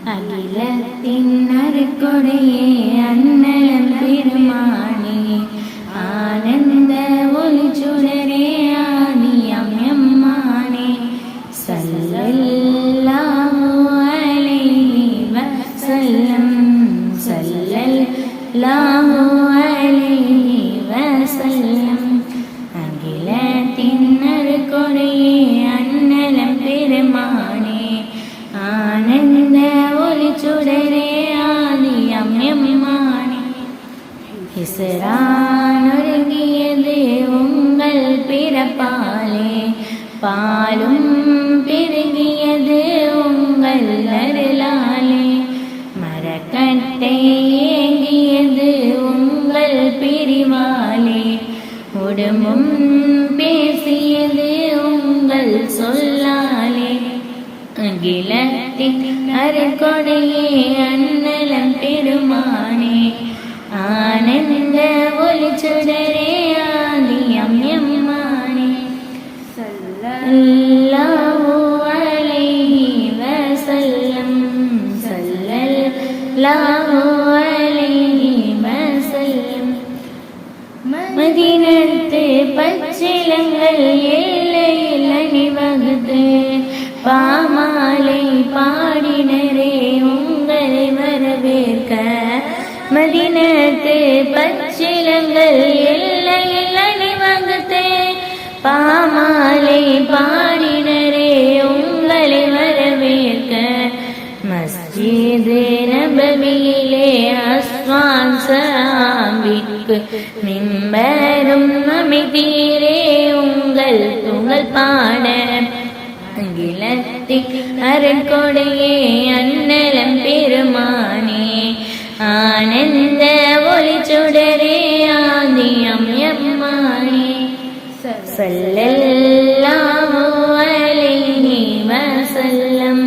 അഖിലത്തിനറുകൊടയേ അന്നലം പെരുമാണി ആനന്ദ ഒളിച്ചുടരേ ആദിയമ്യമ്മാനെ സല്ലല്ലാഹു അലൈഹി വസല്ലം സല്ലല്ലാഹു അലൈഹി വസല്ലം അഖിലത്തിനറുകൊടയേ അന്നലം പെരുമാണി ആനന്ദ ഒളിച്ചുടരേ ആദിയമ്യമ്മാനെ ഇസ്റാനൊരുങ്ങിയത് ഉങ്ങൾ പിറപ്പാലേ പാലും പെരുകിയത് ഉങ്ങൾ അരുളാലേ മരക്കട്ടയേകിയത് ഉങ്ങൾ പിരിവാലേ ഉടുമ്പും പേസിയത് ഉങ്ങൾ சொல்லாலே அகிலத்தின் அருட்கொடையே அன்னலம் பெருமானே ஆனந்த ஒளிச்சுடரே ஆதியம்யம்மானே சல்லல்லாஹு அலைஹி வஸல்லம் சல்லல்லாஹு அலைஹி வஸல்லம் மதீனத்து பச்சிலங்கள் எல்லையில் அணிவகுத்து பாமாலை பாடினரே உங்களை வரவேற்க மதீனத்து பச்சிலங்கள் எல்லையில் அணிவகுத்து பாமாலை பாடினரே உங்களை வரவேற்க மஸ்ஜிது நபவியிலே அஸ்வான் சஹாபிக்கு மிம்பரும் அமைதீரே உங்கள் புகழ் பாட அகிலத்தின் அருட்கொடையே அன்னலம் பெருமானே ஆனந்த ஒளிச்சுடரே ஆதியம்யம்மானே சல்லல்லாஹு அலைஹி வஸல்லம்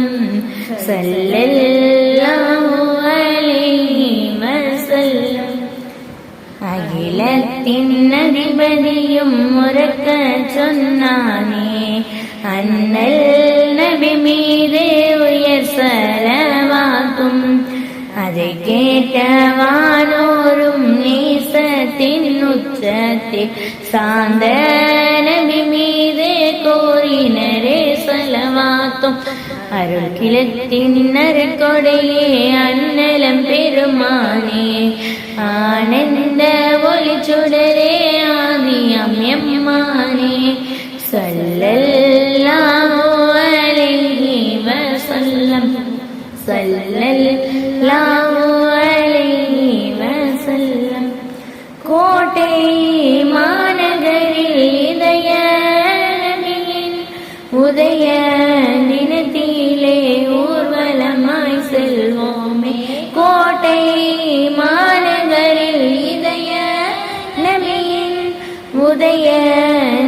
சல்லல்லாஹு அலைஹி வஸல்லம் அகிலத்தின் அதிபதியும் உரக்க சொன்னானே அண்ணல் நபி மீதே உயர் சலவாத்தும் அதை கேட்டவானோரும் நேசத்தின் உச்சத்தில் சார்ந்த நபி மீதே கோரினரே சலவாத்தும் அருள் கிளத்தின் அருட்கொடையே அன்னலம் பெருமானே ஆனந்த ஒளிச்சுடரே ஆதியம்யம்மானே சல்லல்லாஹு அலைஹி வஸல்லம் சல்லல்லாஹு அலைஹி வஸல்லம் கோட்டை மாநகரில் இதய நபியின் உதய தினத்திலே ஊர்வலமாய் செல்வோமே கோட்டை மாநகரில் இதய நபியின் உதய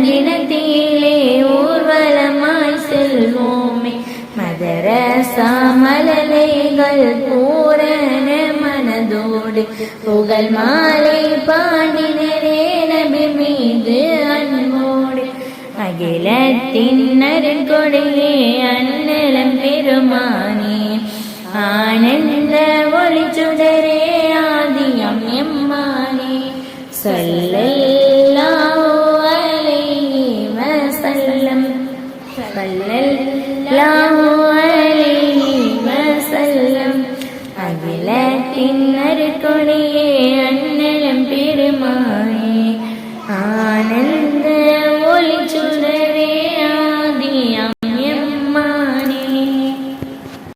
தினத்திலே ஊர்வலமாய் செல்வோமே மதரசா மலலைகள் பூரண மனதோடு புகழ் மாலை பாடினரே நபி மீது அன்போடு அகிலத்தின் அருட்கொடையே அன்னலம் பெருமானே ஆனந்த ஒளிச்சுடரே ஆதியம்யம்மானே சல்லல்லாஹு அலைஹி வஸல்லம் சல்லல்லாஹு அலைஹி வஸல்லம் அகிலத்தின் அருட்கொடையே அன்னலம் பெருமானே